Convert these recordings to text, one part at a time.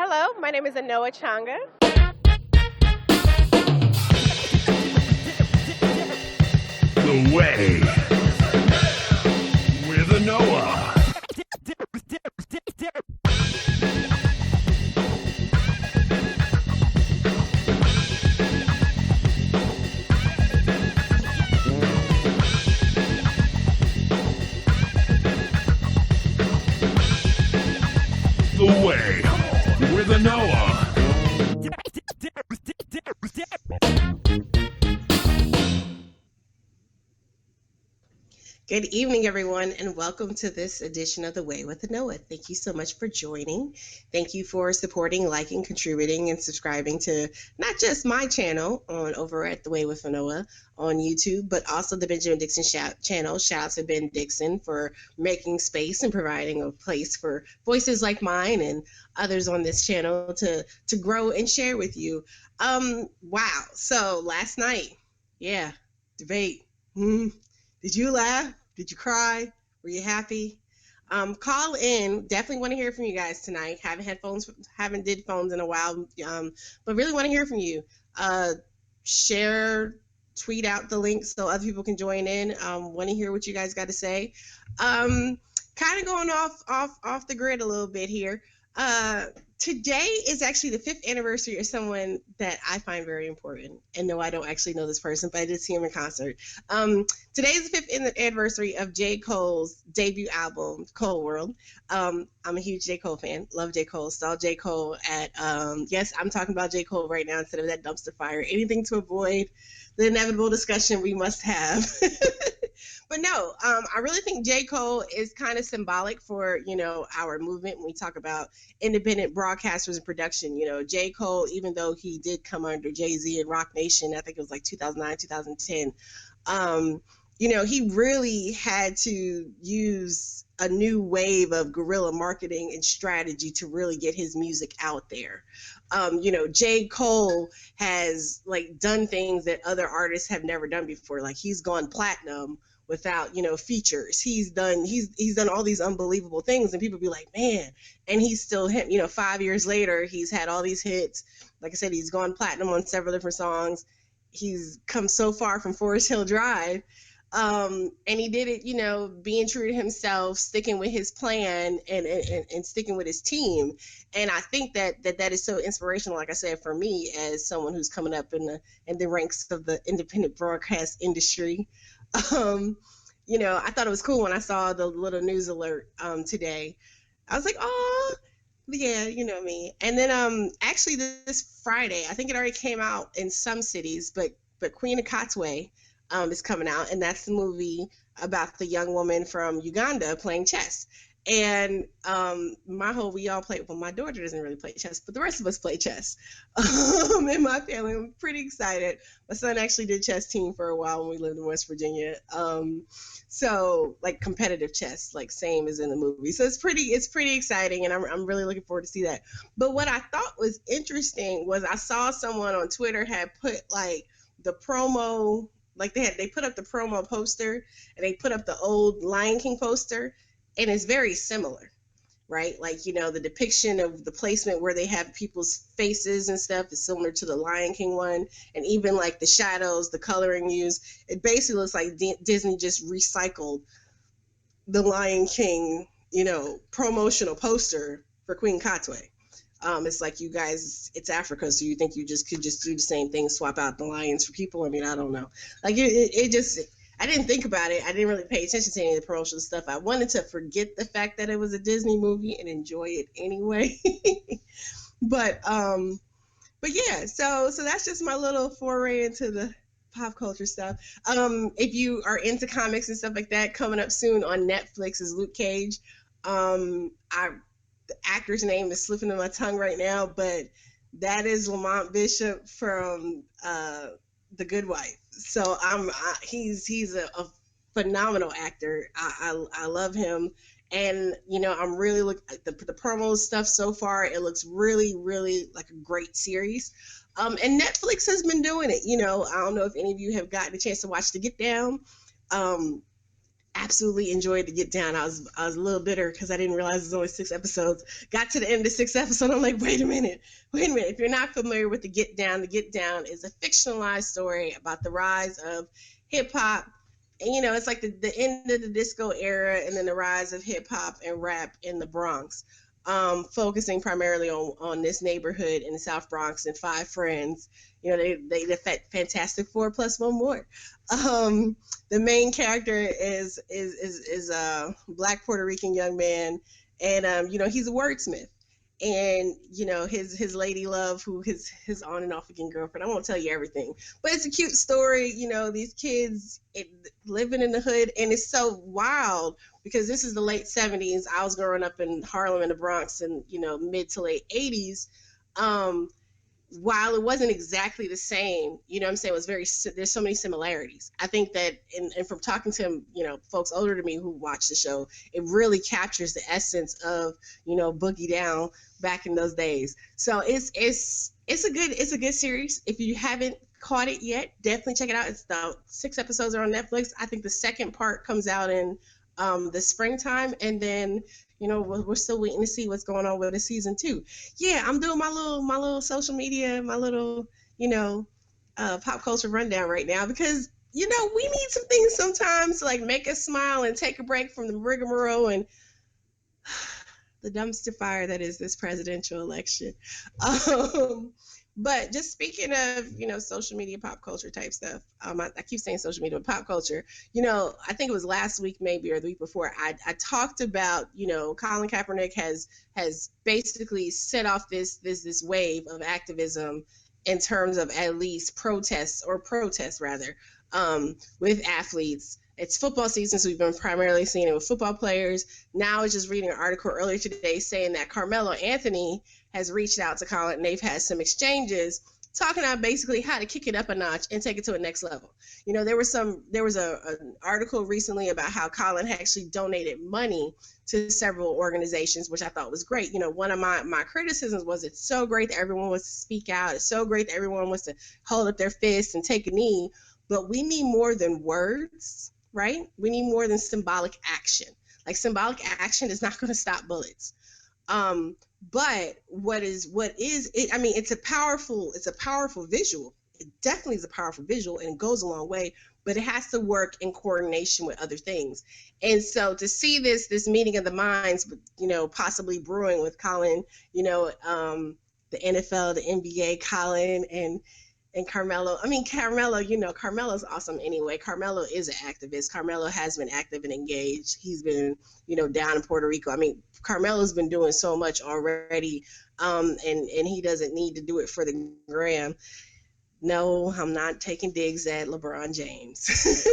Hello, my name is Anoa Changa. The Way with Anoa. The Way with Anoa. Good evening, everyone, and welcome to this edition of The Way with Anoa. Thank you so much for joining. Thank you for supporting, liking, contributing, and subscribing to not just my channel over at The Way with Anoa on YouTube, but also the Benjamin Dixon channel. Shout out to Ben Dixon for making space and providing a place for voices like mine and others on this channel to grow and share with you. Wow. So last night, debate. Did you laugh? Did you cry? Were you happy? Call in. Definitely want to hear from you guys tonight. Haven't did phones in a while, but really want to hear from you. Share, tweet out the link so other people can join in. Want to hear what you guys got to say. Kind of going off the grid a little bit here. Today is actually the 5th anniversary of someone that I find very important. And no, I don't actually know this person, but I did see him in concert. Today is the 5th anniversary of J. Cole's debut album, Cole World. I'm a huge J. Cole fan. Love J. Cole. Saw J. Cole at, yes, I'm talking about J. Cole right now instead of that dumpster fire. Anything to avoid the inevitable discussion we must have. But no, I really think J. Cole is kind of symbolic for, our movement when we talk about independent broadcasters and production. J. Cole, even though he did come under Jay-Z and Rock Nation, I think it was like 2009, 2010, he really had to use a new wave of guerrilla marketing and strategy to really get his music out there. J. Cole has done things that other artists have never done before. Like he's gone platinum without, features. He's done all these unbelievable things and people be like, man, and he's still him. 5 years later, he's had all these hits. Like I said, he's gone platinum on several different songs. He's come so far from Forest Hill Drive. And he did it, being true to himself, sticking with his plan and sticking with his team. And I think that is so inspirational, like I said, for me as someone who's coming up in the ranks of the independent broadcast industry. I thought it was cool when I saw the little news alert today. I was like, oh, yeah, you know me. And then actually this Friday, I think it already came out in some cities, but Queen of Katwe is coming out, and that's the movie about the young woman from Uganda playing chess. And we all play. Well, my daughter doesn't really play chess, but the rest of us play chess. In my family, I'm pretty excited. My son actually did chess team for a while when we lived in West Virginia. So like competitive chess, like same as in the movie. So it's pretty exciting, and I'm really looking forward to see that. But what I thought was interesting was I saw someone on Twitter had put the promo. They put up the promo poster and they put up the old Lion King poster, and it's very similar, right? The depiction of the placement where they have people's faces and stuff is similar to the Lion King one, and even the shadows, the coloring used, it basically looks like Disney just recycled the Lion King, promotional poster for Queen Katwe. It's like, you guys, it's Africa, so you think you could just do the same thing, swap out the lions for people? I mean, I don't know. It just, I didn't think about it. I didn't really pay attention to any of the promotional stuff. I wanted to forget the fact that it was a Disney movie and enjoy it anyway. But yeah, so that's just my little foray into the pop culture stuff. If you are into comics and stuff like that, coming up soon on Netflix is Luke Cage. The actor's name is slipping in my tongue right now, but that is Lamont Bishop from The Good Wife. So he's a phenomenal actor. I love him, and I'm really the promo stuff so far. It looks really, really like a great series. And Netflix has been doing it. I don't know if any of you have gotten a chance to watch The Get Down. absolutely enjoyed the Get Down. I was a little bitter because I didn't realize there's only 6 episodes. Got to the end of the 6th episode, I'm like, wait a minute. If you're not familiar with the Get Down is a fictionalized story about the rise of hip hop. And it's like the end of the disco era, and then the rise of hip hop and rap in the Bronx. Focusing primarily on this neighborhood in the South Bronx and 5 friends. They Fantastic Four plus one more. The main character is a Black Puerto Rican young man, and he's a wordsmith. And his lady love, who his on and off again girlfriend. I won't tell you everything, but it's a cute story. These kids living in the hood, and it's so wild because this is the late 70s. I was growing up in Harlem in the Bronx in mid to late 80s. While it wasn't exactly the same, what I'm saying, there's so many similarities. I think that, and from talking to folks older than me who watch the show, it really captures the essence of Boogie Down back in those days. So it's a good series. If you haven't caught it yet, definitely check it out. It's the 6 episodes are on Netflix. I think the second part comes out in the springtime, and then we're still waiting to see what's going on with the season 2. Yeah, I'm doing my little social media, my little pop culture rundown right now, because we need some things sometimes to like make us smile and take a break from the rigmarole and the dumpster fire that is this presidential election. But just speaking of social media, pop culture type stuff, I keep saying social media, but pop culture. I think it was last week maybe or the week before. I talked about Colin Kaepernick has basically set off this wave of activism in terms of at least protests rather, with athletes. It's football season, so we've been primarily seeing it with football players. Now I was just reading an article earlier today saying that Carmello Anthony has reached out to Colin, and they've had some exchanges talking about basically how to kick it up a notch and take it to a next level. There was an article recently about how Colin had actually donated money to several organizations, which I thought was great. One of my criticisms was it's so great that everyone wants to speak out. It's so great that everyone wants to hold up their fists and take a knee, but we need more than words. Right? We need more than symbolic action. Like, symbolic action is not going to stop bullets. But what is it? I mean, it's a powerful visual. It definitely is a powerful visual, and it goes a long way, but it has to work in coordination with other things. And so to see this meeting of the minds, possibly brewing with Colin, the NFL, the NBA, Colin, and Carmello. I mean, Carmello, Carmelo's awesome anyway. Carmello is an activist. Carmello has been active and engaged. He's been, down in Puerto Rico. I mean, Carmelo's been doing so much already, and he doesn't need to do it for the gram. No, I'm not taking digs at LeBron James.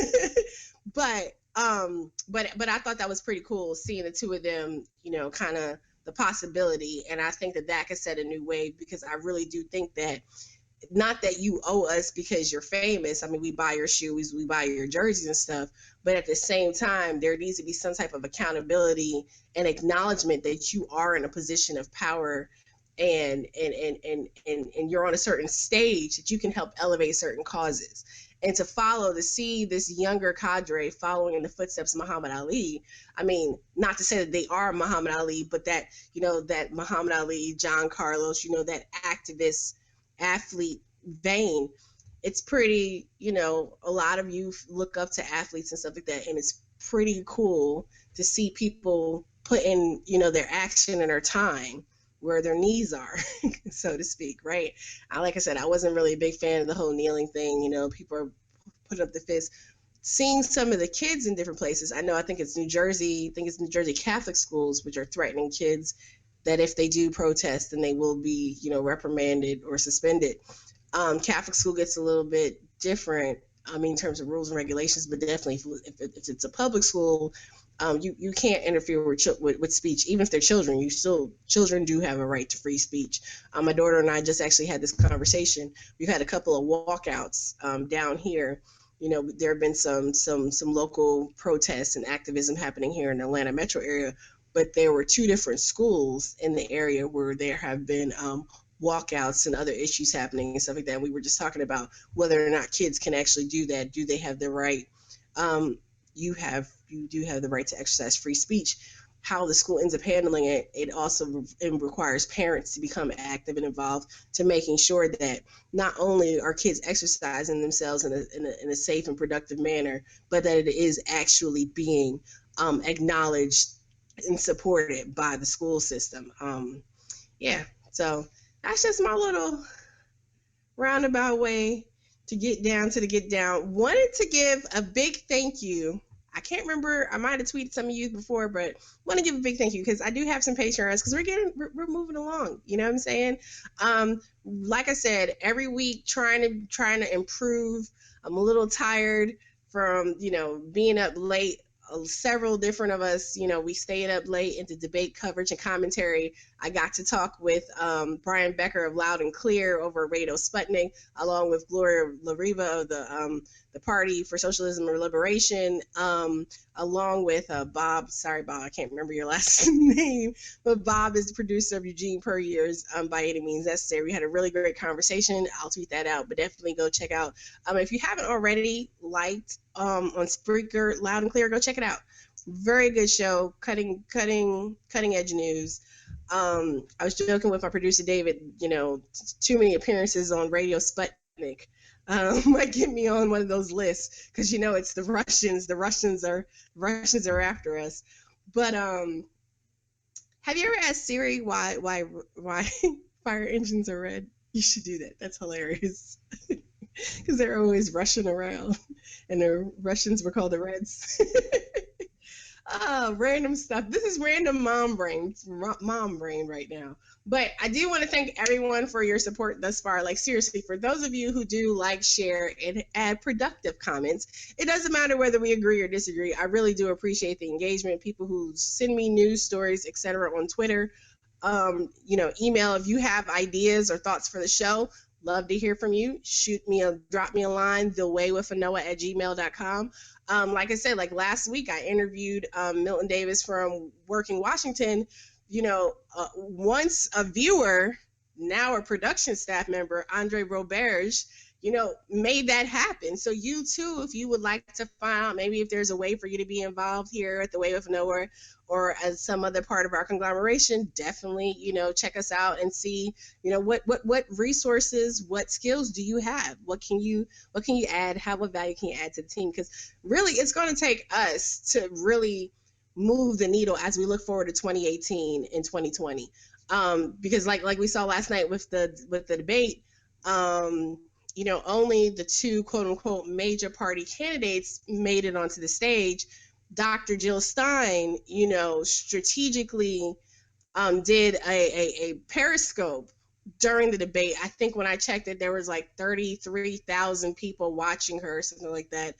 but I thought that was pretty cool, seeing the two of them, kind of the possibility. And I think that could set a new wave, because I really do think that, not that you owe us because you're famous. I mean, we buy your shoes, we buy your jerseys and stuff, but at the same time, there needs to be some type of accountability and acknowledgement that you are in a position of power, and you're on a certain stage that you can help elevate certain causes. And to see this younger cadre following in the footsteps of Muhammad Ali. I mean, not to say that they are Muhammad Ali, but that, that Muhammad Ali, John Carlos, that activist athlete vein. It's pretty, a lot of you look up to athletes and stuff like that, and it's pretty cool to see people put in, their action and their time where their knees are, so to speak, right? Like I said, I wasn't really a big fan of the whole kneeling thing. People are putting up the fist. Seeing some of the kids in different places, I think it's New Jersey Catholic schools, which are threatening kids that if they do protest, then they will be, reprimanded or suspended. Catholic school gets a little bit different, in terms of rules and regulations, but definitely if it's a public school, you can't interfere with speech, even if they're children. Children do have a right to free speech. My daughter and I just actually had this conversation. We've had a couple of walkouts down here. There have been some local protests and activism happening here in the Atlanta metro area, but there were 2 different schools in the area where there have been walkouts and other issues happening and stuff like that. And we were just talking about whether or not kids can actually do that. Do they have the right you do have the right to exercise free speech. How the school ends up handling it, it also requires parents to become active and involved to making sure that not only are kids exercising themselves in a safe and productive manner, but that it is actually being acknowledged and supported by the school system. Yeah, so that's just my little roundabout way to get down to the get down. Wanted to give a big thank you. I can't remember. I might have tweeted some of you before, but want to give a big thank you because I do have some Patreons because we're moving along. You know what I'm saying? Like I said, every week trying to improve. I'm a little tired from being up late. Several different of us, we stayed up late into debate coverage and commentary. I got to talk with Brian Becker of Loud and Clear over Radio Sputnik, along with Gloria Lariva of the Party for Socialism and Liberation, along with Bob. Sorry, Bob, I can't remember your last name, but Bob is the producer of Eugene Puryear's By Any Means Necessary. We had a really great conversation. I'll tweet that out, but definitely go check out. If you haven't already liked on Spreaker Loud and Clear, go check it out. Very good show, cutting edge news. I was joking with my producer David, too many appearances on Radio Sputnik might get me on one of those lists because it's the Russians. The Russians are after us. But have you ever asked Siri why fire engines are red? You should do that. That's hilarious. Because they're always rushing around, and the Russians were called the Reds. Random stuff. This is random mom brain right now. But I do want to thank everyone for your support thus far. Like, seriously, for those of you who do like, share, and add productive comments, it doesn't matter whether we agree or disagree. I really do appreciate the engagement. People who send me news stories, etc. on Twitter, email if you have ideas or thoughts for the show. Love to hear from you. Drop me a line, thewaywithanoa@gmail.com. Like I said, like last week, I interviewed Milton Davis from Working Washington. Once a viewer, now a production staff member, Andre Roberge, made that happen. So you too, if you would like to find out maybe if there's a way for you to be involved here at the Way with Anoa or as some other part of our conglomeration, definitely, check us out and see, what resources, what skills do you have? What can you add? What value can you add to the team? Because really, it's going to take us to really move the needle as we look forward to 2018 and 2020. Because like we saw last night with the debate, only the two quote unquote major party candidates made it onto the stage. Dr. Jill Stein, strategically did a Periscope during the debate. I think when I checked it, there was like 33,000 people watching her, something like that.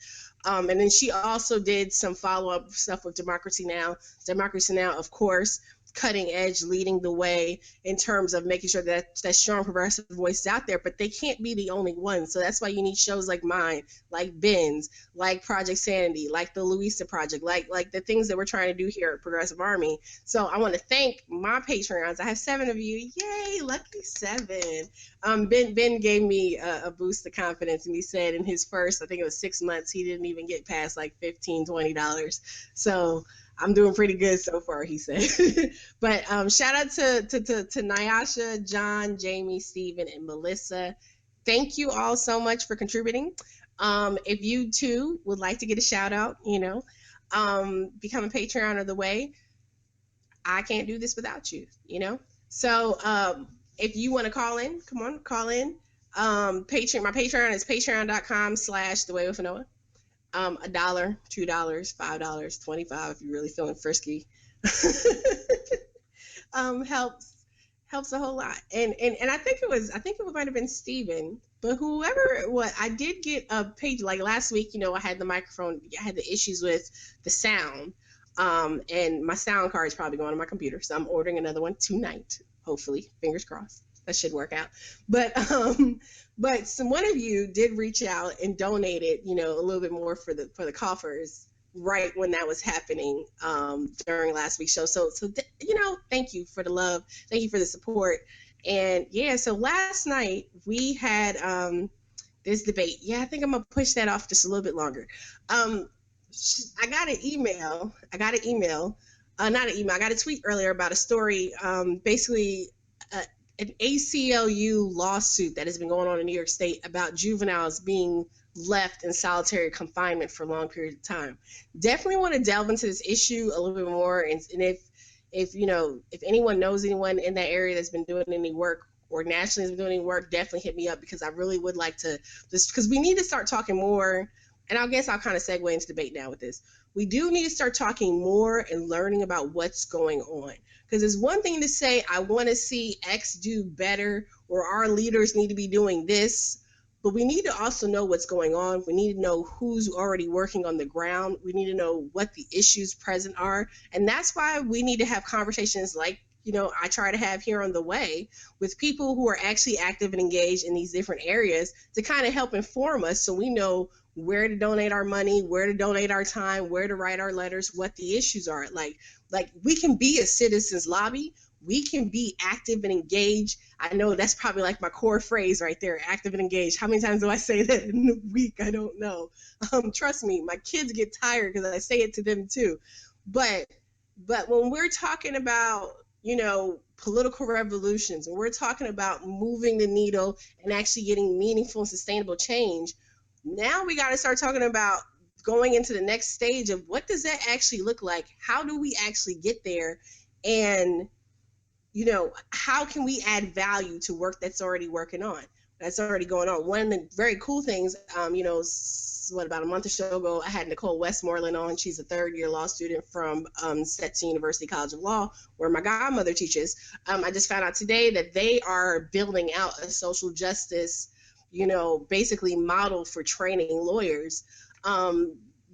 And then she also did some follow-up stuff with Democracy Now! Democracy Now!, of course, cutting edge, leading the way in terms of making sure that strong progressive voice is out there, but they can't be the only ones. So that's why you need shows like mine, like Ben's, like Project Sanity, like the Louisa Project, like the things that we're trying to do here at Progressive Army. So I want to thank my Patreons. I have 7 of you. Yay, lucky 7. Ben gave me a boost of confidence, and he said in his first, I think it was 6 months, he didn't even get past like $15, $20. So I'm doing pretty good so far, he said. But shout out to Nyasha, John, Jamie, Stephen, and Melissa. Thank you all so much for contributing. If you too would like to get a shout out, become a Patreon of the Way. I can't do this without you, So if you want to call in, come on, call in. Patreon. My Patreon is patreon.com/thewaywithanoa. $1, $2, $5, $25 if you're really feeling frisky. Helps a whole lot. And I think it might have been Steven, but whoever it was, I did get a page like last week, I had the microphone, I had the issues with the sound. And my sound card is probably going on my computer, so I'm ordering another one tonight. Hopefully, fingers crossed. That should work out. But one of you did reach out and donated, a little bit more for the coffers right when that was happening during last week's show. So thank you for the love, thank you for the support, and yeah. So last night we had this debate. Yeah, I think I'm gonna push that off just a little bit longer. I got an email. Not an email. I got a tweet earlier about a story. Basically, uh, an ACLU lawsuit that has been going on in New York State about juveniles being left in solitary confinement for long periods of time. Definitely want to delve into this issue a little bit more, and if anyone knows anyone in that area that's been doing any work or nationally has been doing any work, definitely hit me up because I really would like to just because we need to start talking more. And I guess I'll kind of segue into debate now with this. We do need to start talking more and learning about what's going on. Because it's one thing to say, I want to see X do better, or our leaders need to be doing this. But we need to also know what's going on. We need to know who's already working on the ground. We need to know what the issues present are. And that's why we need to have conversations like, I try to have here on the way with people who are actually active and engaged in these different areas to kind of help inform us so we know where to donate our money, where to donate our time, where to write our letters, what the issues are. Like we can be a citizens lobby. We can be active and engaged. I know that's probably like my core phrase right there, active and engaged. How many times do I say that in a week? I don't know. Trust me, my kids get tired because I say it to them too. But when we're talking about, political revolutions, and we're talking about moving the needle and actually getting meaningful and sustainable change, now we got to start talking about going into the next stage of what does that actually look like? How do we actually get there? And, how can we add value to work that's already working on, that's already going on? One of the very cool things, about a month or so ago, I had Nicole Westmoreland on. She's a third-year law student from Stetson University College of Law, where my godmother teaches. I just found out today that they are building out a social justice basically model for training lawyers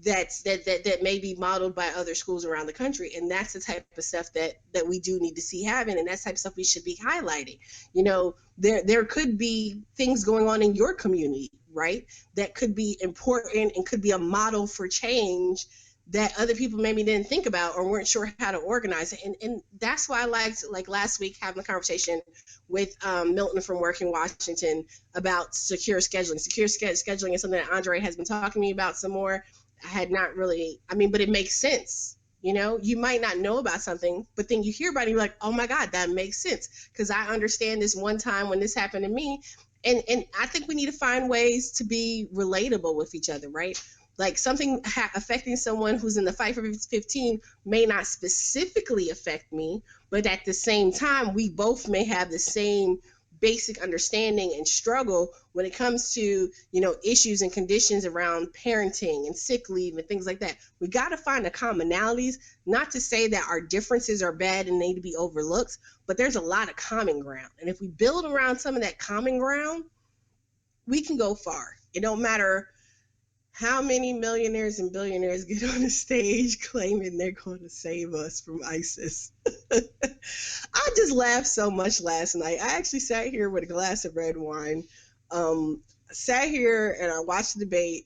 that may be modeled by other schools around the country. And that's the type of stuff that we do need to see happen, and that's the type of stuff we should be highlighting. There could be things going on in your community, right, that could be important and could be a model for change that other people maybe didn't think about or weren't sure how to organize it. And that's why I liked, like last week, having a conversation with Milton from Work in Washington about secure scheduling. Secure scheduling is something that Andre has been talking to me about some more. I had not really, but it makes sense. You might not know about something, but then you hear about it, you're like, oh my God, that makes sense. Because I understand this one time when this happened to me. And I think we need to find ways to be relatable with each other, right? Like something affecting someone who's in the fight for 15 may not specifically affect me, but at the same time, we both may have the same basic understanding and struggle when it comes to, issues and conditions around parenting and sick leave and things like that. We got to find the commonalities, not to say that our differences are bad and need to be overlooked, but there's a lot of common ground. And if we build around some of that common ground, we can go far. It don't matter how many millionaires and billionaires get on the stage claiming they're going to save us from ISIS. I just laughed so much last night. I actually sat here with a glass of red wine, sat here and I watched the debate.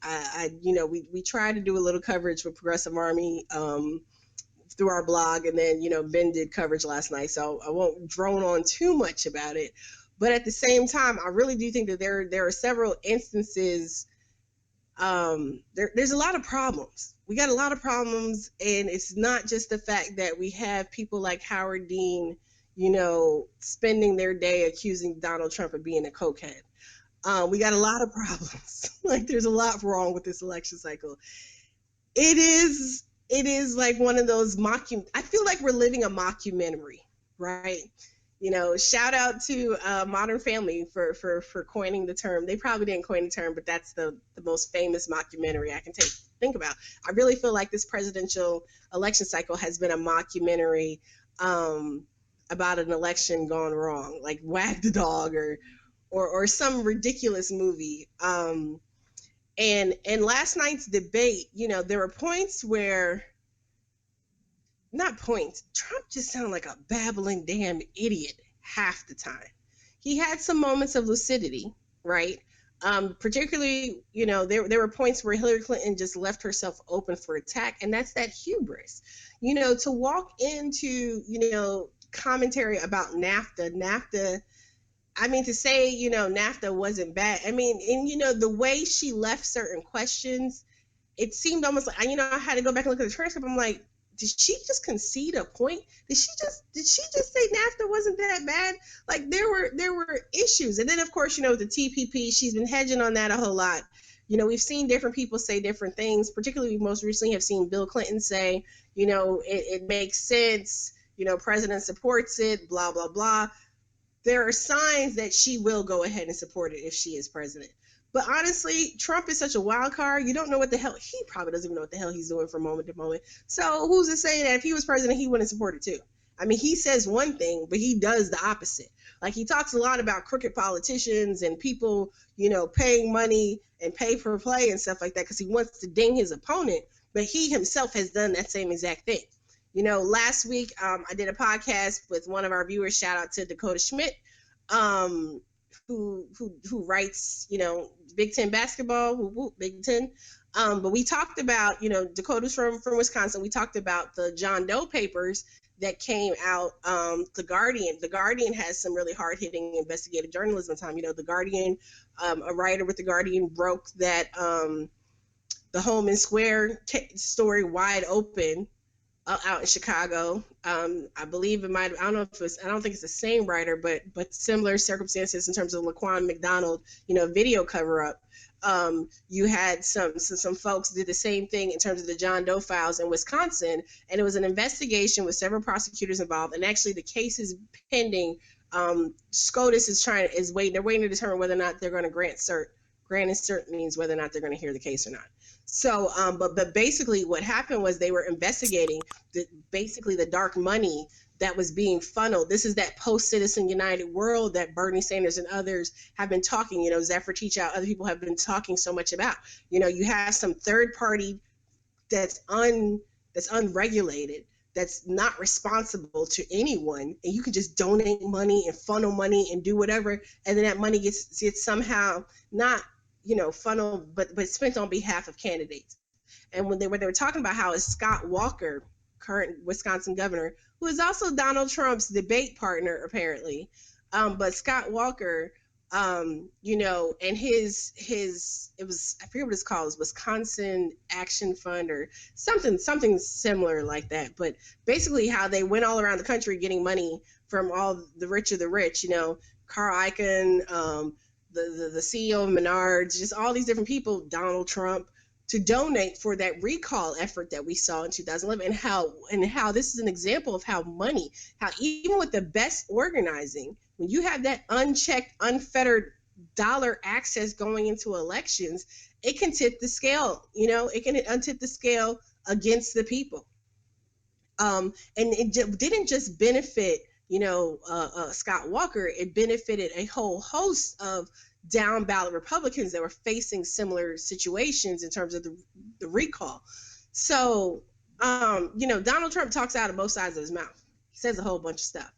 We tried to do a little coverage with Progressive Army through our blog, and then, Ben did coverage last night, so I won't drone on too much about it. But at the same time, I really do think that there are several instances. There's a lot of problems. We got a lot of problems, and it's not just the fact that we have people like Howard Dean, spending their day accusing Donald Trump of being a cokehead. We got a lot of problems. Like, there's a lot wrong with this election cycle. It is like one of those I feel like we're living a mockumentary, right? Shout out to Modern Family for coining the term. They probably didn't coin the term, but that's the most famous mockumentary I can think about. I really feel like this presidential election cycle has been a mockumentary about an election gone wrong, like Wag the Dog or some ridiculous movie. And last night's debate, there were points where, not points, Trump just sounded like a babbling damn idiot half the time. He had some moments of lucidity, right? Particularly, there were points where Hillary Clinton just left herself open for attack, and that's that hubris. To walk into, commentary about NAFTA, to say, NAFTA wasn't bad. And, the way she left certain questions, it seemed almost like, I had to go back and look at the transcript. I'm like, did she just concede a point? Did she just say NAFTA wasn't that bad? Like there were issues. And then of course, the TPP, she's been hedging on that a whole lot. We've seen different people say different things. Particularly, we most recently have seen Bill Clinton say, it makes sense. President supports it, blah, blah, blah. There are signs that she will go ahead and support it if she is president. But honestly, Trump is such a wild card. You don't know what the hell, he probably doesn't even know what the hell he's doing from moment to moment. So who's to say that if he was president, he wouldn't support it too? I mean, he says one thing, but he does the opposite. Like, he talks a lot about crooked politicians and people, paying money and pay for play and stuff like that because he wants to ding his opponent. But he himself has done that same exact thing. Last week I did a podcast with one of our viewers. Shout out to Dakota Schmidt, who writes, Big Ten basketball, Big Ten. But we talked about, Dakota's from Wisconsin. We talked about the John Doe papers that came out. The Guardian has some really hard hitting investigative journalism time. The Guardian, a writer with the Guardian broke that the Holman Square story wide open. Out in Chicago. I believe it might, I don't think it's the same writer, but similar circumstances in terms of Laquan McDonald, video cover up. You had some folks did the same thing in terms of the John Doe files in Wisconsin, and it was an investigation with several prosecutors involved, and actually the case is pending. SCOTUS is waiting to determine whether or not they're going to grant cert. Granted, cert means whether or not they're going to hear the case or not. So, but basically what happened was they were investigating the dark money that was being funneled. This is that post-Citizen United world that Bernie Sanders and others have been talking, Zephyr Teachout, other people have been talking so much about. You have some third party that's unregulated, that's not responsible to anyone, and you can just donate money and funnel money and do whatever, and then that money gets somehow not funneled but spent on behalf of candidates. And when they were talking about how it's Scott Walker, current Wisconsin governor, who is also Donald Trump's debate partner apparently, but Scott Walker, and his it was, I forget what it's called, it's Wisconsin Action Fund or something similar like that. But basically how they went all around the country getting money from all the rich of the rich, Carl Icahn, the CEO of Menards, just all these different people, Donald Trump, to donate for that recall effort that we saw in 2011, and how this is an example of how even with the best organizing, when you have that unchecked, unfettered dollar access going into elections, it can tip the scale. It can untip the scale against the people. And it didn't just benefit Scott Walker, it benefited a whole host of down ballot Republicans that were facing similar situations in terms of the recall. So, Donald Trump talks out of both sides of his mouth. He says a whole bunch of stuff.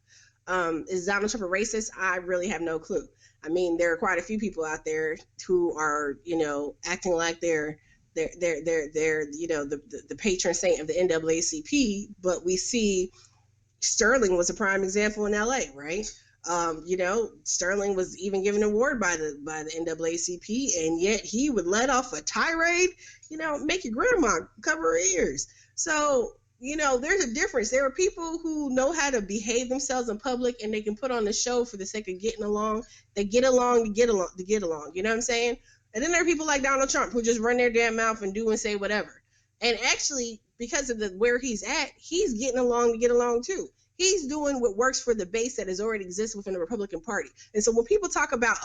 Is Donald Trump a racist? I really have no clue. I mean, there are quite a few people out there who are, acting like they're the patron saint of the NAACP, but we see Sterling was a prime example in LA, right? Sterling was even given an award by the NAACP, and yet he would let off a tirade, make your grandma cover her ears. So, there's a difference. There are people who know how to behave themselves in public, and they can put on the show for the sake of getting along. They get along to get along. You know what I'm saying? And then there are people like Donald Trump who just run their damn mouth and do and say whatever. And actually, because of where he's at, he's getting along to get along too. He's doing what works for the base that has already exists within the Republican Party. And so when people talk about,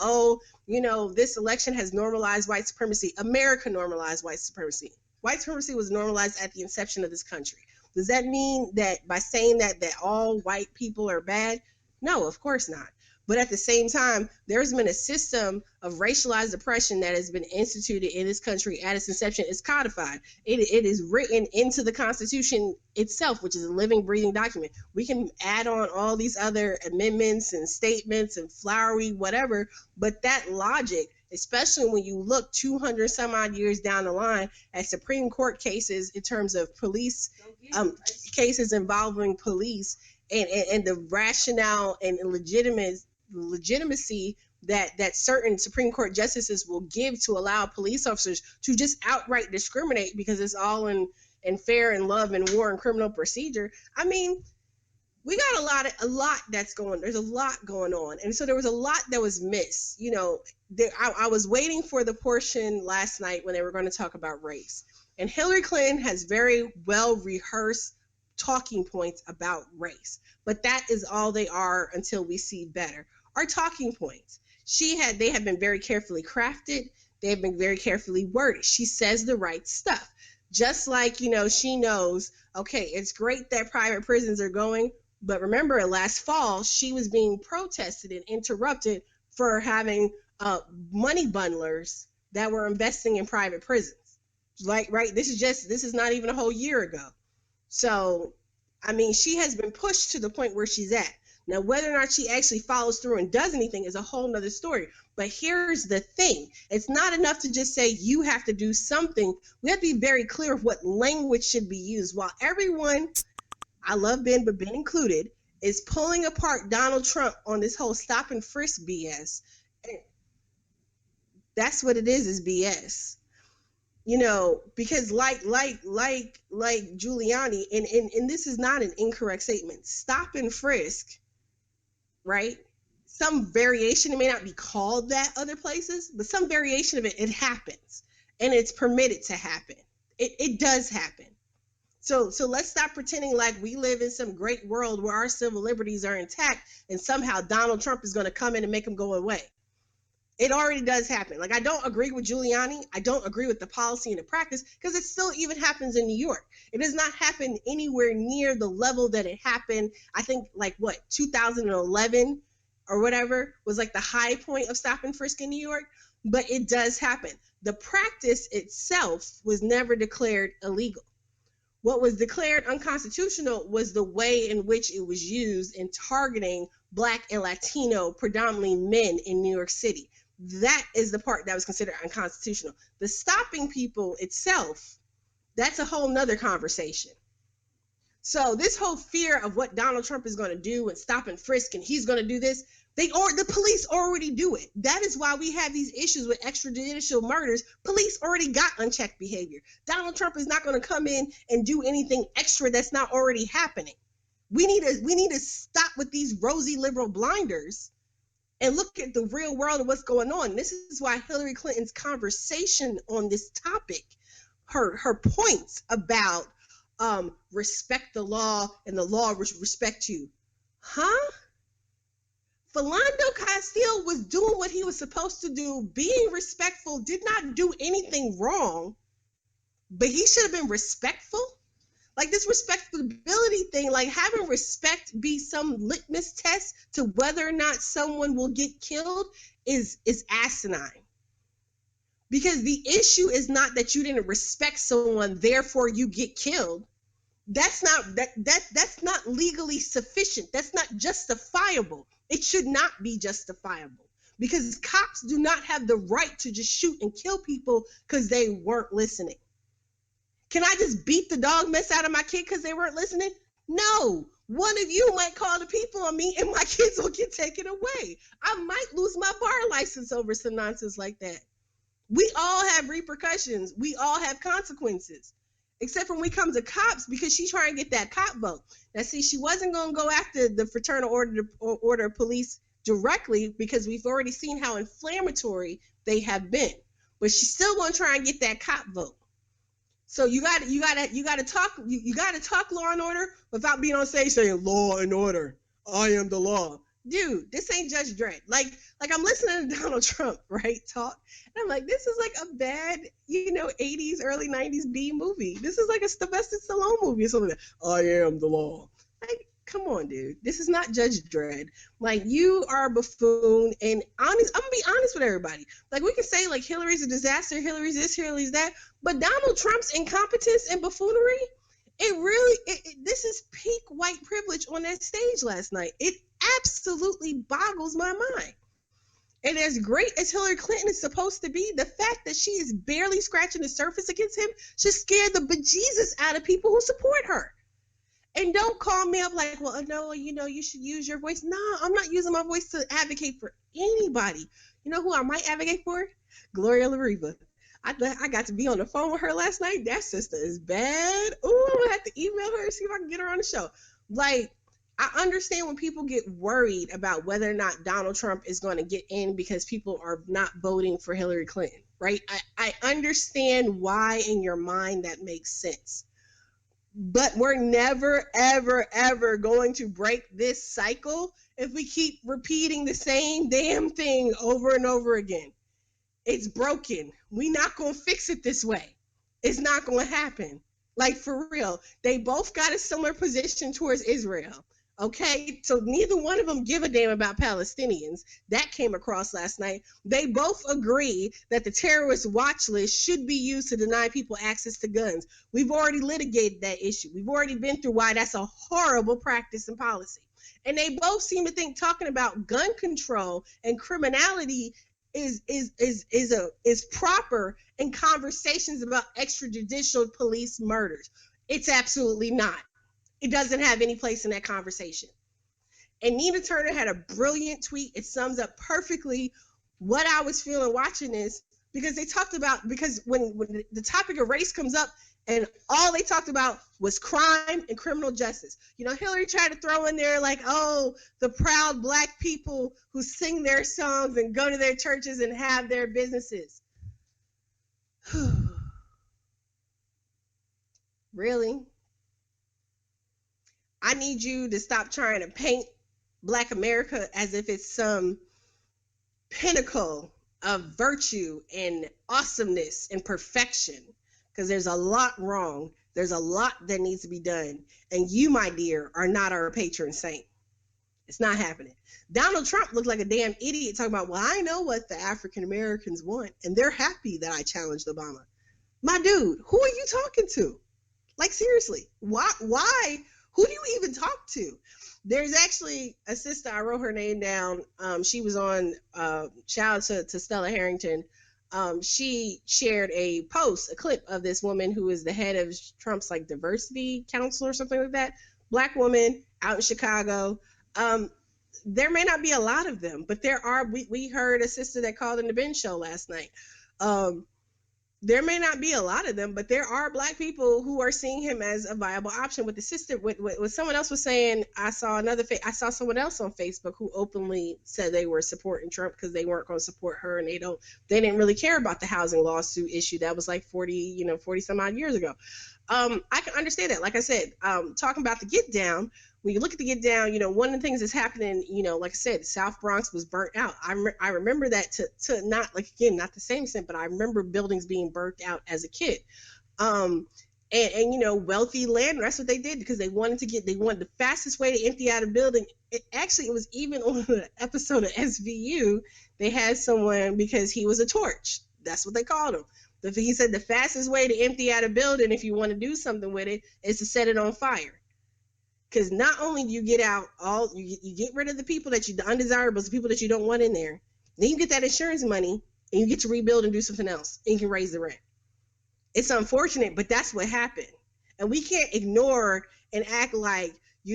this election has normalized white supremacy, America normalized white supremacy. White supremacy was normalized at the inception of this country. Does that mean that by saying that all white people are bad? No, of course not. But at the same time, there's been a system of racialized oppression that has been instituted in this country at its inception. It's codified. It is written into the Constitution itself, which is a living, breathing document. We can add on all these other amendments and statements and flowery whatever, but that logic, especially when you look 200 some odd years down the line at Supreme Court cases in terms of police cases involving police and the rationale and legitimacy that certain Supreme Court justices will give to allow police officers to just outright discriminate because it's all in fair and love and war and criminal procedure. I mean, we got there's a lot going on, and so there was a lot that was missed. I was waiting for the portion last night when they were going to talk about race, and Hillary Clinton has very well rehearsed talking points about race, but that is all they are until we see better. Our talking points, they have been very carefully crafted, they have been very carefully worded. She says the right stuff, just like she knows, okay, it's great that private prisons are going. But remember, last fall, she was being protested and interrupted for having money bundlers that were investing in private prisons. Right? This is not even a whole year ago. So, I mean, she has been pushed to the point where she's at. Now, whether or not she actually follows through and does anything is a whole nother story. But here's the thing. It's not enough to just say you have to do something. We have to be very clear of what language should be used. While everyone, I love Ben, but Ben included, is pulling apart Donald Trump on this whole stop and frisk BS. That's what it is BS. Because like Giuliani, and this is not an incorrect statement. Stop and frisk, right? Some variation, it may not be called that other places, but some variation of it happens, and it's permitted to happen. It does happen. So let's stop pretending like we live in some great world where our civil liberties are intact and somehow Donald Trump is going to come in and make them go away. It already does happen. Like, I don't agree with Giuliani. I don't agree with the policy and the practice because it still even happens in New York. It does not happen anywhere near the level that it happened. I think 2011 or whatever was like the high point of stop and frisk in New York, but it does happen. The practice itself was never declared illegal. What was declared unconstitutional was the way in which it was used in targeting Black and Latino, predominantly men in New York City. That is the part that was considered unconstitutional. The stopping people itself, that's a whole nother conversation. So this whole fear of what Donald Trump is going to do and stop and frisk and he's going to do this, the police already do it. That is why we have these issues with extrajudicial murders. Police already got unchecked behavior. Donald Trump is not going to come in and do anything extra that's not already happening. We need to stop with these rosy liberal blinders and look at the real world and what's going on. This is why Hillary Clinton's conversation on this topic, her points about respect the law and the law respect you. Huh? Philando Castile was doing what he was supposed to do, being respectful, did not do anything wrong, but he should have been respectful. Like, this respectability thing, like having respect be some litmus test to whether or not someone will get killed is asinine. Because the issue is not that you didn't respect someone, therefore you get killed. That's not legally sufficient. That's not justifiable. It should not be justifiable because cops do not have the right to just shoot and kill people because they weren't listening. Can I just beat the dog mess out of my kid because they weren't listening? No. One of you might call the people on me and my kids will get taken away. I might lose my bar license over some nonsense like that. We all have repercussions. We all have consequences. Except when we come to cops, because she's trying to get that cop vote. Now, see, she wasn't going to go after the Fraternal Order of Police directly because we've already seen how inflammatory they have been. But she's still going to try and get that cop vote. So you got to talk law and order without being on stage saying law and order. I am the law. Dude, this ain't Judge Dredd. Like I'm listening to Donald Trump, right, talk, and I'm like, this is like a bad, 80s, early 90s B movie. This is like a Sylvester Stallone movie or something. I am the law. Like, come on, dude. This is not Judge Dredd. Like, you are a buffoon, and honest. I'm gonna be honest with everybody. Like, we can say like Hillary's a disaster, Hillary's this, Hillary's that, but Donald Trump's incompetence and buffoonery, this is peak white privilege on that stage last night. It absolutely boggles my mind. And as great as Hillary Clinton is supposed to be, the fact that she is barely scratching the surface against him should scare the bejesus out of people who support her. And don't call me up like, well, Anoa, you should use your voice. No, I'm not using my voice to advocate for anybody. You know who I might advocate for? Gloria Lariva. I got to be on the phone with her last night. That sister is bad. Ooh, I'm going to have to email her and see if I can get her on the show. Like, I understand when people get worried about whether or not Donald Trump is going to get in because people are not voting for Hillary Clinton, right? I understand why in your mind that makes sense. But we're never, ever, ever going to break this cycle if we keep repeating the same damn thing over and over again. It's broken. We're not going to fix it this way. It's not going to happen. Like, for real. They both got a similar position towards Israel. Okay? So neither one of them give a damn about Palestinians. That came across last night. They both agree that the terrorist watch list should be used to deny people access to guns. We've already litigated that issue. We've already been through why that's a horrible practice and policy. And they both seem to think talking about gun control and criminality is proper in conversations about extrajudicial police murders. It's absolutely not. It doesn't have any place in that conversation. And Nina Turner had a brilliant tweet. It sums up perfectly what I was feeling watching this, because they talked about, because when the topic of race comes up, and all they talked about was crime and criminal justice. Hillary tried to throw in there like, oh, the proud Black people who sing their songs and go to their churches and have their businesses. Really? I need you to stop trying to paint Black America as if it's some pinnacle of virtue and awesomeness and perfection, because there's a lot wrong. There's a lot that needs to be done. And you, my dear, are not our patron saint. It's not happening. Donald Trump looked like a damn idiot talking about, well, I know what the African Americans want, and they're happy that I challenged Obama. My dude, who are you talking to? Like, seriously, why? Who do you even talk to? There's actually a sister, I wrote her name down. She was on, shout out to Stella Harrington. She shared a post, a clip of this woman who is the head of Trump's like diversity council or something like that. Black woman out in Chicago. There may not be a lot of them, but there are. We heard a sister that called in the Ben show last night. There may not be a lot of them, but there are Black people who are seeing him as a viable option. With the sister, what someone else was saying, I saw someone else on Facebook who openly said they were supporting Trump because they weren't going to support her, and they didn't really care about the housing lawsuit issue that was like 40 some odd years ago. I can understand that. Like I said, talking about the Get Down, when you look at the Get Down, one of the things that's happening, like I said, South Bronx was burnt out. I remember that to not, like, again, not the same extent, but I remember buildings being burnt out as a kid. And wealthy land, that's what they did, because they wanted the fastest way to empty out a building. It was even on an episode of SVU, they had someone, because he was a torch. That's what they called him. He said the fastest way to empty out a building, if you want to do something with it, is to set it on fire. Because not only do you get out you get rid of the people the undesirables, the people that you don't want in there, then you get that insurance money and you get to rebuild and do something else, and you can raise the rent. It's unfortunate, but that's what happened. And we can't ignore and act like,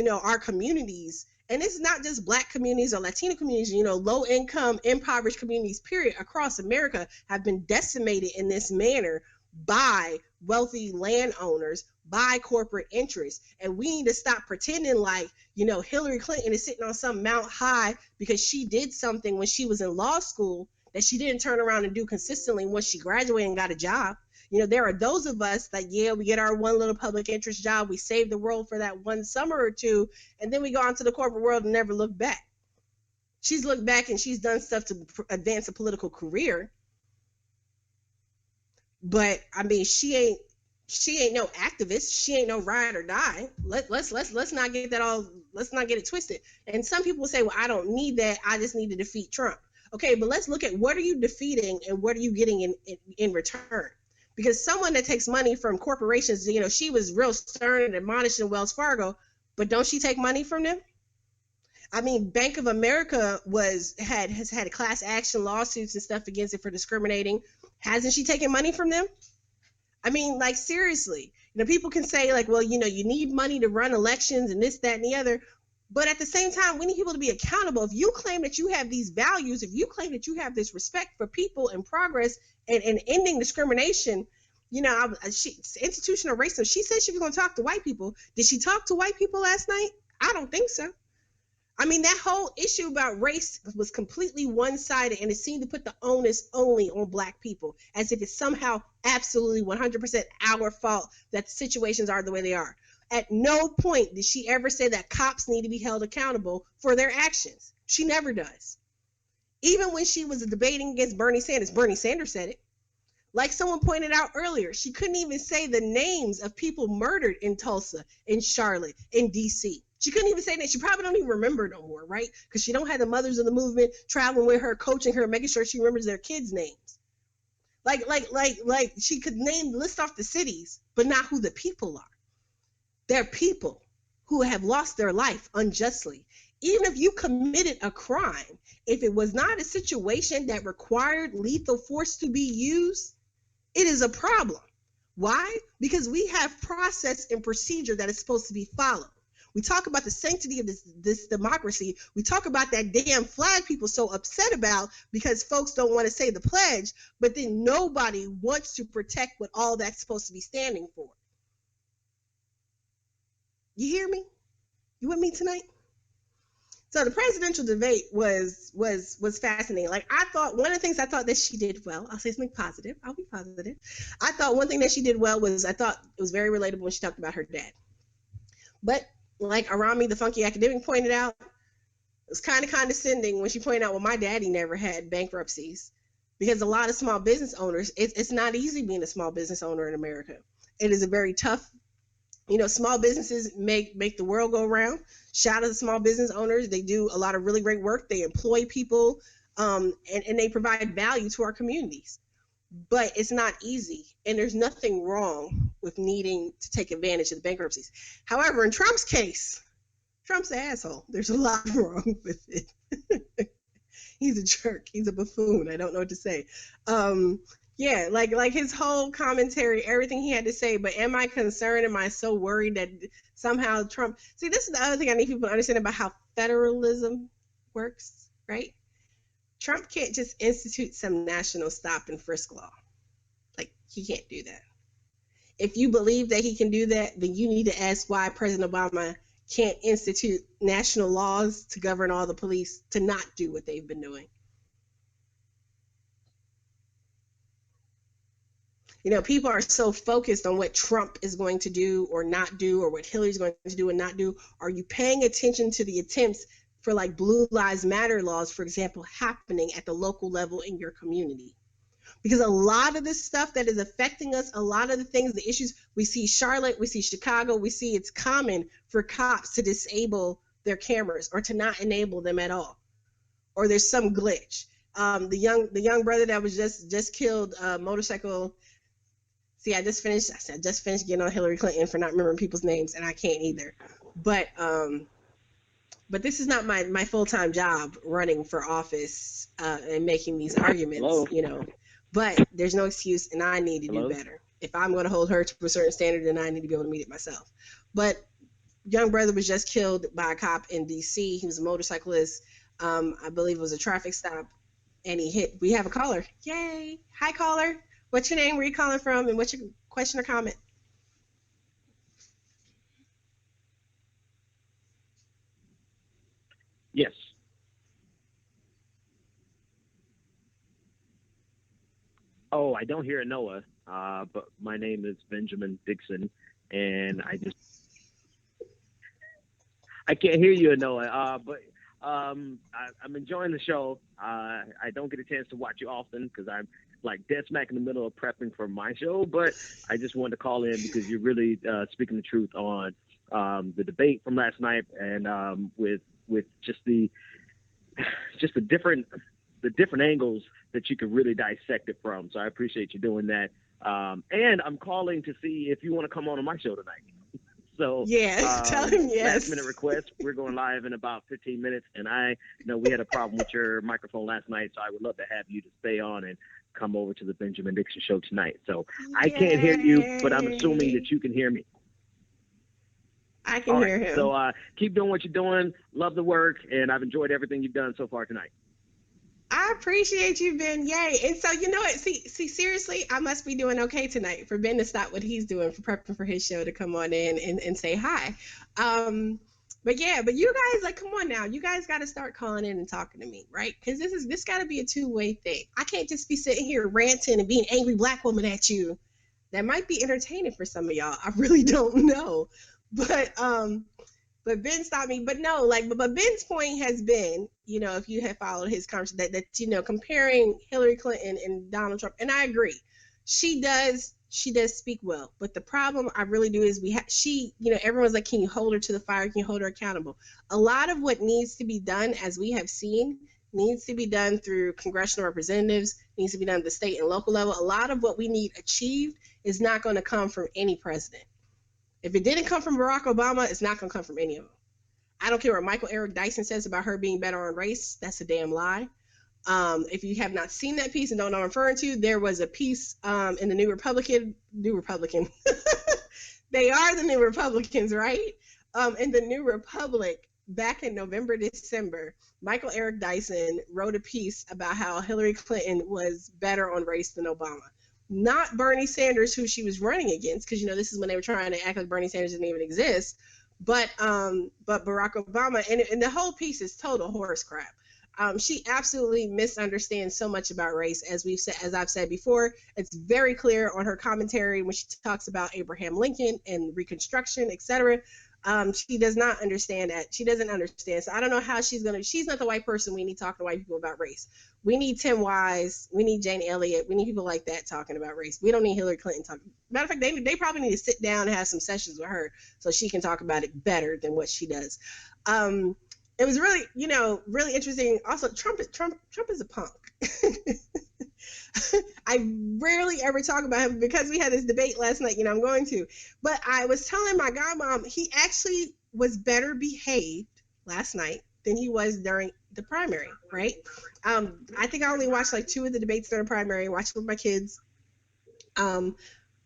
our communities, and it's not just Black communities or Latino communities, low income, impoverished communities, period, across America have been decimated in this manner by wealthy landowners, by corporate interests. And we need to stop pretending like, Hillary Clinton is sitting on some mount high because she did something when she was in law school that she didn't turn around and do consistently once she graduated and got a job. There are those of us that, we get our one little public interest job, we save the world for that one summer or two, and then we go into the corporate world and never look back. She's looked back and she's done stuff to advance a political career, but I mean, she ain't no activist. She ain't no ride or die. Let's not get let's not get it twisted. And some people say, well, I don't need that. I just need to defeat Trump. Okay, but let's look at what are you defeating and what are you getting in return? Because someone that takes money from corporations, she was real stern and admonishing Wells Fargo, but don't she take money from them? I mean, Bank of America has had class action lawsuits and stuff against it for discriminating. Hasn't she taken money from them? I mean, like, seriously, People can say like, well, you need money to run elections and this, that, and the other. But at the same time, we need people to be accountable. If you claim that you have these values, if you claim that you have this respect for people and progress and ending discrimination, institutional racism, she said she was going to talk to white people. Did she talk to white people last night? I don't think so. I mean, that whole issue about race was completely one-sided, and it seemed to put the onus only on Black people, as if it's somehow absolutely 100% our fault that the situations are the way they are. At no point did she ever say that cops need to be held accountable for their actions. She never does. Even when she was debating against Bernie Sanders said it. Like someone pointed out earlier, she couldn't even say the names of people murdered in Tulsa, in Charlotte, in D.C. She couldn't even say that. She probably don't even remember no more, right? Because she don't have the mothers of the movement traveling with her, coaching her, making sure she remembers their kids' names. Like she could list off the cities, but not who the people are. They're people who have lost their life unjustly. Even if you committed a crime, if it was not a situation that required lethal force to be used, it is a problem. Why? Because we have process and procedure that is supposed to be followed. We talk about the sanctity of this democracy. We talk about that damn flag people so upset about because folks don't want to say the pledge, but then nobody wants to protect what all that's supposed to be standing for. You hear me? You with me tonight? So the presidential debate was fascinating. Like I thought, one of the things I thought that she did well, I'll say something positive. I'll be positive. I thought one thing that she did well was I thought it was very relatable when she talked about her dad. But like Arami, the funky academic, pointed out, it was kind of condescending when she pointed out, well, my daddy never had bankruptcies. Because a lot of small business owners, it's not easy being a small business owner in America. It is a very tough, small businesses make the world go round. Shout out to small business owners. They do a lot of really great work. They employ people, and they provide value to our communities. But it's not easy, and there's nothing wrong with needing to take advantage of the bankruptcies. However, in Trump's case, Trump's an asshole. There's a lot wrong with it. He's a jerk. He's a buffoon. I don't know what to say. Yeah, like his whole commentary, everything he had to say. But am I concerned? Am I so worried that somehow Trump? See, this is the other thing I need people to understand about how federalism works, right? Trump can't just institute some national stop and frisk law. Like, he can't do that. If you believe that he can do that, then you need to ask why President Obama can't institute national laws to govern all the police to not do what they've been doing. People are so focused on what Trump is going to do or not do, or what Hillary's going to do and not do. Are you paying attention to the attempts for like Blue Lives Matter laws, for example, happening at the local level in your community? Because a lot of this stuff that is affecting us, a lot of the things, the issues, we see Charlotte, we see Chicago, we see it's common for cops to disable their cameras or to not enable them at all. Or there's some glitch. The young brother that was just killed, motorcycle. See, I just finished getting on Hillary Clinton for not remembering people's names, and I can't either. But this is not my full-time job, running for office and making these arguments, But there's no excuse, and I need to do better. If I'm going to hold her to a certain standard, then I need to be able to meet it myself. But young brother was just killed by a cop in D.C. He was a motorcyclist. I believe it was a traffic stop, and he hit. We have a caller. Yay! Hi, caller. What's your name? Where are you calling from? And what's your question or comment? Yes. Oh, I don't hear Anoa, but my name is Benjamin Dixon, and I can't hear you, Anoa, but I'm enjoying the show. I don't get a chance to watch you often because I'm like dead smack in the middle of prepping for my show, but I just wanted to call in because you're really speaking the truth on the debate from last night, and with just the different angles that you could really dissect it from. So I appreciate you doing that. And I'm calling to see if you want to come on my show tonight. So yeah, tell him yes. Last minute request. We're going live in about 15 minutes, and I know we had a problem with your microphone last night, so I would love to have you to stay on and come over to the Benjamin Dixon Show tonight. So I can't hear you, but I'm assuming that you can hear me. I can hear him. So keep doing what you're doing. Love the work, and I've enjoyed everything you've done so far tonight. I appreciate you, Ben. Yay. And so, you know what? See, seriously, I must be doing okay tonight for Ben to stop what he's doing for prepping for his show to come on in and say hi. But you guys, like, come on now. You guys got to start calling in and talking to me, right? Because this got to be a two-way thing. I can't just be sitting here ranting and being an angry black woman at you. That might be entertaining for some of y'all. I really don't know. But Ben stopped me. But no, but Ben's point has been, if you have followed his conversation, that comparing Hillary Clinton and Donald Trump, and I agree, she does speak well. But the problem I really do is everyone's like, can you hold her to the fire? Can you hold her accountable? A lot of what needs to be done, as we have seen, needs to be done through congressional representatives, needs to be done at the state and local level. A lot of what we need achieved is not going to come from any president. If it didn't come from Barack Obama, it's not going to come from any of them. I don't care what Michael Eric Dyson says about her being better on race. That's a damn lie. If you have not seen that piece and don't know what I'm referring to, there was a piece in the New Republican. They are the New Republicans, right? In the New Republic, back in November, December, Michael Eric Dyson wrote a piece about how Hillary Clinton was better on race than Obama. Not Bernie Sanders, who she was running against, because this is when they were trying to act like Bernie Sanders didn't even exist, but Barack Obama, and the whole piece is total horse crap. She absolutely misunderstands so much about race, as I've said before. It's very clear on her commentary when she talks about Abraham Lincoln and Reconstruction, etc. She does not understand that. She doesn't understand. So I don't know how she's not the white person we need talking to white people about race. We need Tim Wise. We need Jane Elliott. We need people like that talking about race. We don't need Hillary Clinton talking. Matter of fact, they probably need to sit down and have some sessions with her so she can talk about it better than what she does. It was really, really interesting. Also, Trump is a punk. I rarely ever talk about him because we had this debate last night. I'm going to. But I was telling my godmom he actually was better behaved last night than he was during the primary, right? I think I only watched like 2 of the debates during the primary, watched with my kids. My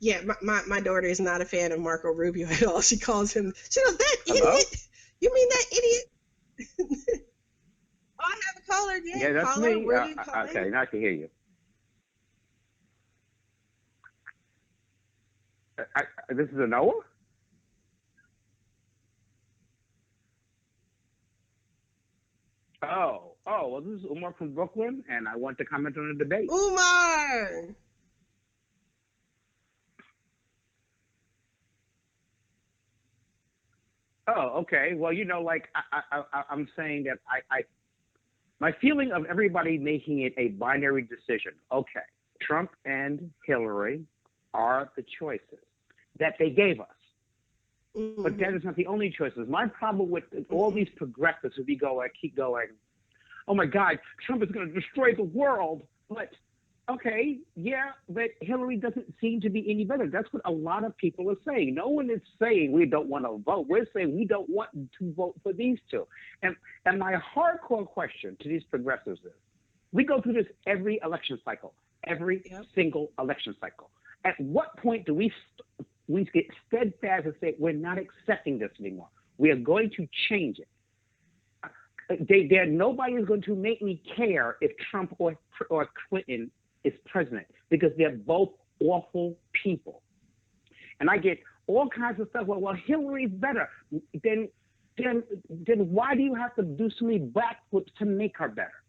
daughter is not a fan of Marco Rubio at all. She goes, that idiot? You mean that idiot? Oh, I have a caller again. Yeah, that's caller, me. Okay, now I can hear you. This is Anoa? Well, this is Umar from Brooklyn, and I want to comment on the debate. Umar! Oh, okay. Well, I'm saying that my feeling of everybody making it a binary decision. Okay, Trump and Hillary are the choices that they gave us. Mm-hmm. But that is not the only choices. My problem with all these progressives who keep going, oh my God, Trump is going to destroy the world. But okay, yeah, but Hillary doesn't seem to be any better. That's what a lot of people are saying. No one is saying we don't want to vote. We're saying we don't want to vote for these two. And my hardcore question to these progressives is, we go through this every election cycle, every single election cycle. At what point do we get steadfast and say we're not accepting this anymore? We are going to change it. Nobody is going to make me care if Trump or Clinton is president, because they're both awful people. And I get all kinds of stuff. Well, Hillary's better. Then why do you have to do so many backflips to make her better?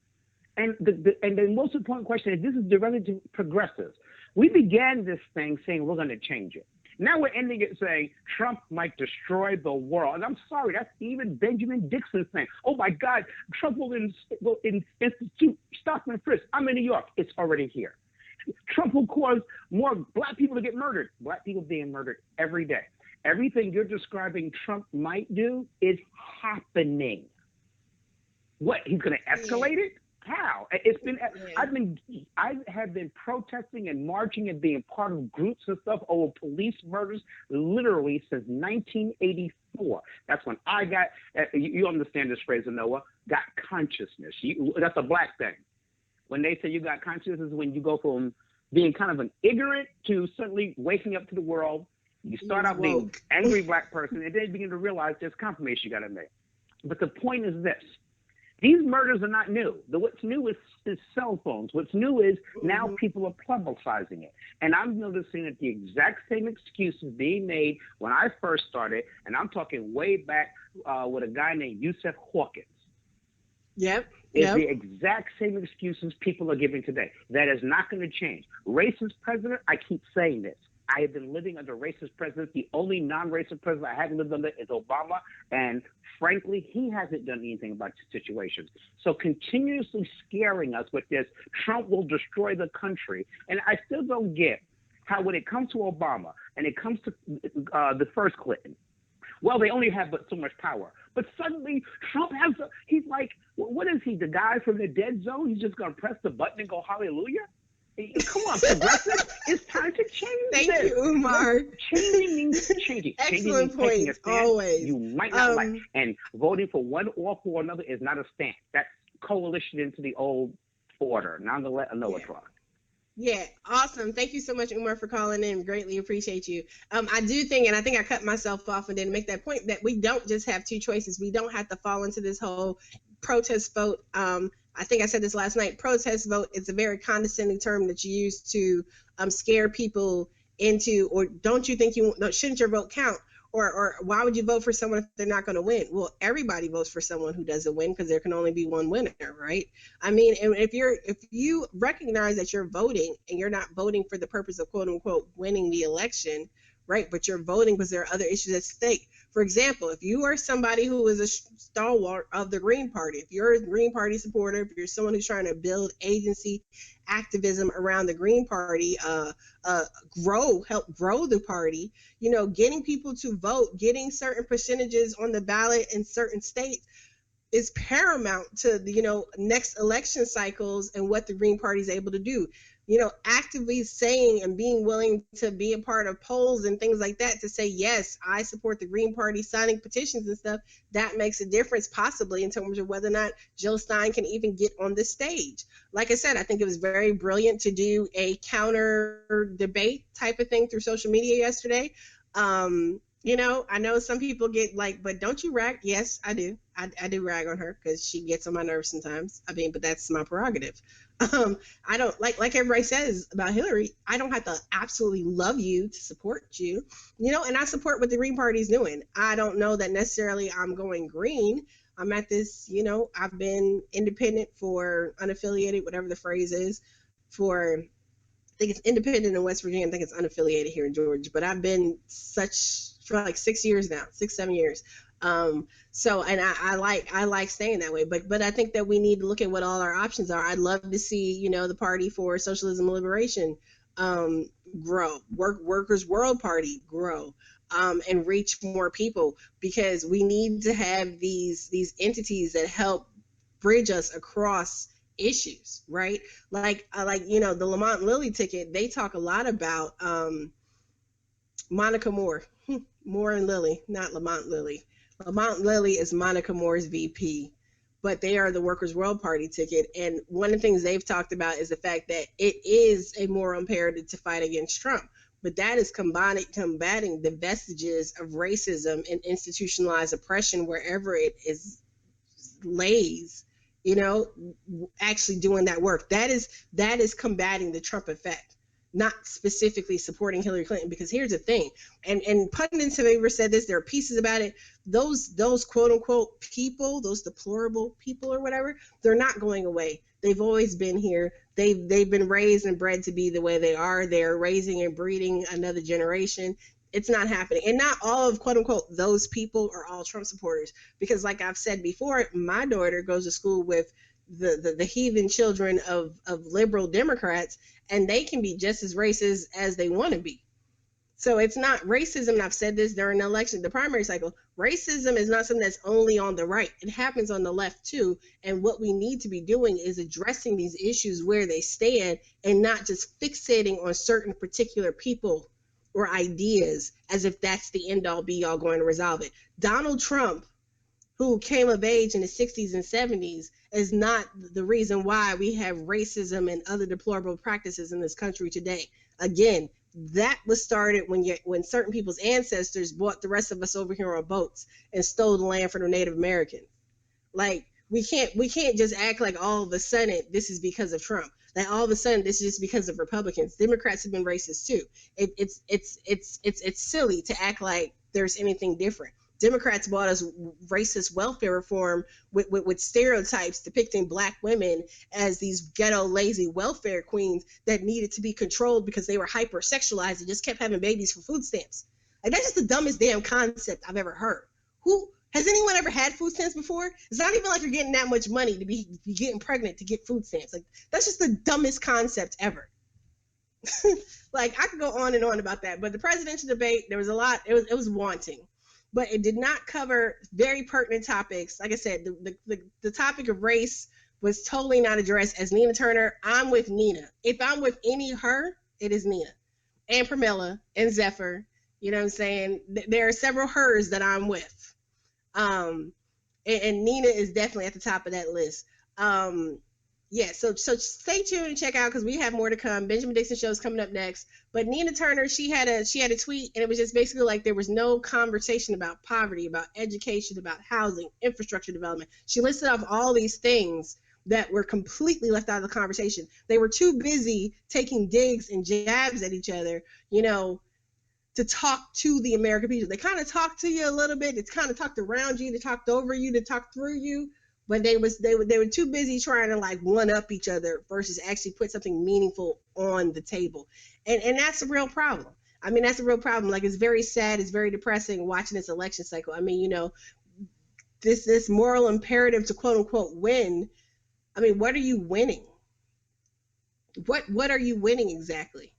And the most important question is, this is directed to progressives. We began this thing saying we're going to change it. Now we're ending it saying Trump might destroy the world. And I'm sorry, that's even Benjamin Dixon saying, oh my God, Trump will institute stop and frisk. I'm in New York. It's already here. Trump will cause more black people to get murdered. Black people being murdered every day. Everything you're describing Trump might do is happening. What, he's going to escalate it? How? It's been. I have been protesting and marching and being part of groups and stuff over police murders literally since 1984. That's when I got. You understand this phrase, Anoa? Got consciousness. That's a black thing. when they say you got conscience is when you go from being kind of an ignorant to suddenly waking up to the world. You start out being woke. angry black person, and then you begin to realize there's confirmation you got to make. But the point is this. These murders are not new. What's new is cell phones. What's new is now people are publicizing it. And I'm noticing that the exact same excuses being made when I first started, and I'm talking way back with a guy named Yusef Hawkins. Yep. It's the exact same excuses people are giving today. That is not going to change. Racist president, I keep saying this. I have been living under racist presidents. The only non-racist president I haven't lived under is Obama. And frankly, he hasn't done anything about the situation. So continuously scaring us with this, Trump will destroy the country. And I still don't get how when it comes to Obama and it comes to the first Clinton, well, they only have but so much power. But suddenly Trump has, he's like, what is he, the guy from the dead zone? He's just going to press the button and go, hallelujah? Come on, progressive. It's time to change Thank you, Umar. Changing means changing. Excellent changing means taking a points, stand always. you might not like. And voting for one or for another is not a stand. That's coalition into the old order. Now I'm going to let Anoa talk. Yeah, awesome. Thank you so much, Umar, for calling in. Greatly appreciate you. I do think, and I think I cut myself off and didn't make that point, that we don't just have two choices. We don't have to fall into this whole protest vote. I think I said this last night. Protest vote is a very condescending term that you use to scare people into, or don't you think shouldn't your vote count? Or why would you vote for someone if they're not going to win? Well, everybody votes for someone who doesn't win because there can only be one winner, right? I mean, and if you recognize that you're voting and you're not voting for the purpose of quote unquote winning the election, right? But you're voting because there are other issues at stake. For example, if you are somebody who is a stalwart of the Green Party, if you're a Green Party supporter, if you're someone who's trying to build agency activism around the Green Party, help grow the party, getting people to vote, getting certain percentages on the ballot in certain states is paramount to the, next election cycles and what the Green Party is able to do. Actively saying and being willing to be a part of polls and things like that to say, yes, I support the Green Party, signing petitions and stuff, that makes a difference possibly in terms of whether or not Jill Stein can even get on the stage. Like I said, I think it was very brilliant to do a counter debate type of thing through social media yesterday. I know some people get like, but don't you rag? Yes, I do. I do rag on her because she gets on my nerves sometimes. I mean, but that's my prerogative. I don't like everybody says about Hillary. I don't have to absolutely love you to support you, and I support what the Green Party is doing. I don't know that necessarily I'm going green. I'm at this, I've been independent for unaffiliated, whatever the phrase is, I think it's independent in West Virginia. I think it's unaffiliated here in Georgia, but I've been for like 6 years now, 6-7 years. So, and I like staying that way, but I think that we need to look at what all our options are. I'd love to see, the Party for Socialism and Liberation, grow, Workers' World Party grow, and reach more people, because we need to have these entities that help bridge us across issues, right? Like the Lamont Lilly ticket, they talk a lot about Monica Moore. Moore and Lilly, not Lamont Lilly. Lamont Lilly is Monica Moore's VP, but they are the Workers' World Party ticket. And one of the things they've talked about is the fact that it is a moral imperative to fight against Trump. But that is combating the vestiges of racism and institutionalized oppression wherever it is lays, actually doing that work. That is combating the Trump effect, not specifically supporting Hillary Clinton. Because here's the thing, and pundits have ever said this, there are pieces about it, those quote unquote people, those deplorable people or whatever, they're not going away. They've always been here. They've been raised and bred to be the way they are. They're raising and breeding another generation. It's not happening. And not all of quote unquote those people are all Trump supporters, because like I've said before, my daughter goes to school with the heathen children of liberal Democrats, and they can be just as racist as they want to be. So it's not racism, and I've said this during the primary cycle, racism is not something that's only on the right. It happens on the left too. And what we need to be doing is addressing these issues where they stand, and not just fixating on certain particular people or ideas as if that's the end all be all going to resolve it. Donald Trump who came of age in the 60s and 70s is not the reason why we have racism and other deplorable practices in this country today. Again, that was started when certain people's ancestors brought the rest of us over here on boats and stole the land from the Native Americans. Like, we can't just act like all of a sudden this is because of Trump. Like, all of a sudden this is just because of Republicans. Democrats have been racist too. It's silly to act like there's anything different. Democrats brought us racist welfare reform with stereotypes depicting black women as these ghetto lazy welfare queens that needed to be controlled because they were hypersexualized and just kept having babies for food stamps. Like, that's just the dumbest damn concept I've ever heard. Who has anyone ever had food stamps before? It's not even like you're getting that much money to be getting pregnant to get food stamps. Like, that's just the dumbest concept ever. Like, I could go on and on about that, but the presidential debate, there was a lot. It was wanting, but it did not cover very pertinent topics. Like I said, the topic of race was totally not addressed. As Nina Turner, I'm with Nina. If I'm with her, it is Nina and Carmello and Zephyr. You know what I'm saying? There are several hers that I'm with. And Nina is definitely at the top of that list. Yeah, so stay tuned and check out, because we have more to come. Benjamin Dixon Show is coming up next. But Nina Turner, she had a tweet, and it was just basically like there was no conversation about poverty, about education, about housing, infrastructure development. She listed off all these things that were completely left out of the conversation. They were too busy taking digs and jabs at each other, to talk to the American people. They kind of talked to you a little bit. They kind of talked around you. They talked over you. They talked through you. But they were too busy trying to like one up each other versus actually put something meaningful on the table. And that's a real problem. I mean, that's a real problem. Like, it's very sad. It's very depressing watching this election cycle. I mean, this moral imperative to quote unquote win. I mean, what are you winning? What are you winning exactly?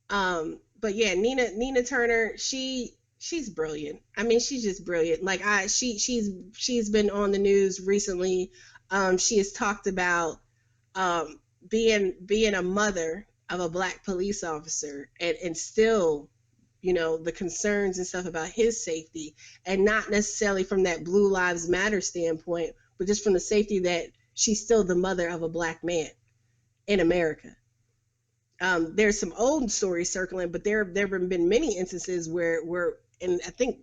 But yeah, Nina Turner, she's brilliant. I mean, she's just brilliant. Like, she's been on the news recently. She has talked about being a mother of a black police officer, and still, the concerns and stuff about his safety, and not necessarily from that Blue Lives Matter standpoint, but just from the safety that she's still the mother of a black man in America. There's some old stories circling, but there have been many instances where and I think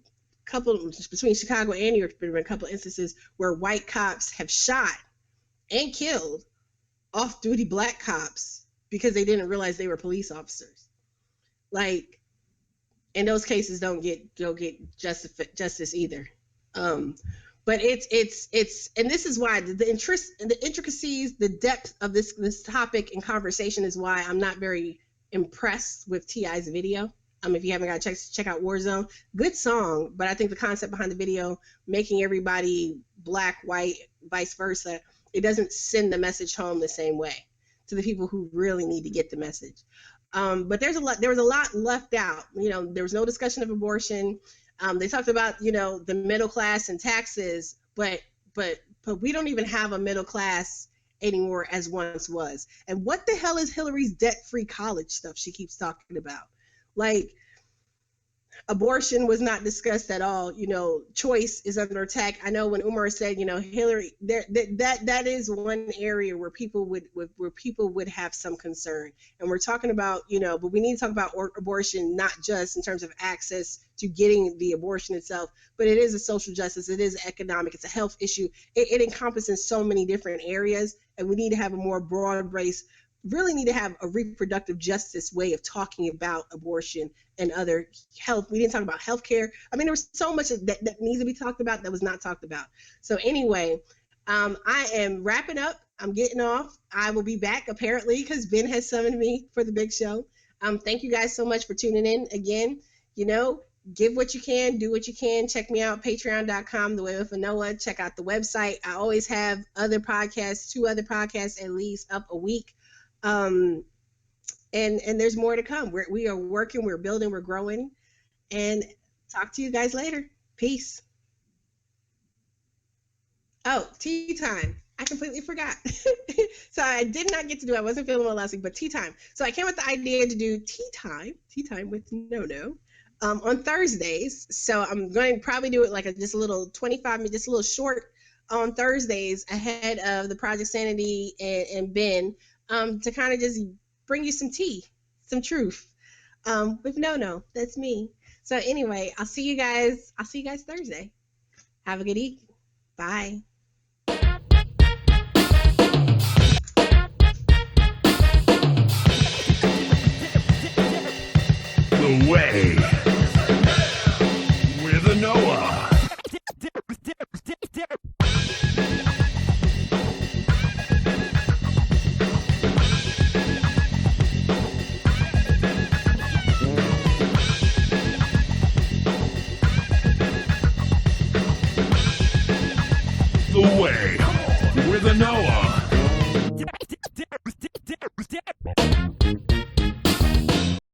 between Chicago and New York, there have been a couple of instances where white cops have shot and killed off-duty black cops because they didn't realize they were police officers. Like, in those cases, don't get justice either. But it's and this is why the intricacies, the depth of this topic and conversation is why I'm not very impressed with T.I.'s video. If you haven't got to check out Warzone, good song, but I think the concept behind the video, making everybody black, white, vice versa, it doesn't send the message home the same way to the people who really need to get the message. But there was a lot left out. There was no discussion of abortion. They talked about, the middle class and taxes, but we don't even have a middle class anymore as once was. And what the hell is Hillary's debt-free college stuff she keeps talking about? Like, abortion was not discussed at all. Choice is under attack. I know when Umar said, Hillary, that is one area where people would have some concern. And we're talking about, but we need to talk about abortion, not just in terms of access to getting the abortion itself, but it is a social justice. It is economic. It's a health issue. It encompasses so many different areas, and we need to have a more broad-based, really need to have a reproductive justice way of talking about abortion and other health. We didn't talk about healthcare. I mean, there was so much that needs to be talked about that was not talked about. So anyway, I am wrapping up. I'm getting off. I will be back apparently because Ben has summoned me for the big show. Thank you guys so much for tuning in again. Give what you can, do what you can. Check me out, patreon.com, The Way with Anoa. Check out the website. I always have other podcasts, 2 other podcasts at least up a week. And there's more to come. We are working, we're building, we're growing, and talk to you guys later. Peace. Oh, tea time. I completely forgot. So I did not get to do it. I wasn't feeling well last week, but tea time. So I came with the idea to do tea time with No. on Thursdays. So I'm going to probably do it like just a little 25 minutes, just a little short on Thursdays ahead of the Project Sanity and Ben, to kind of just bring you some tea, some truth, with No. That's me. So anyway, I'll see you guys Thursday. Have a good evening. Bye. The Way with Anoa.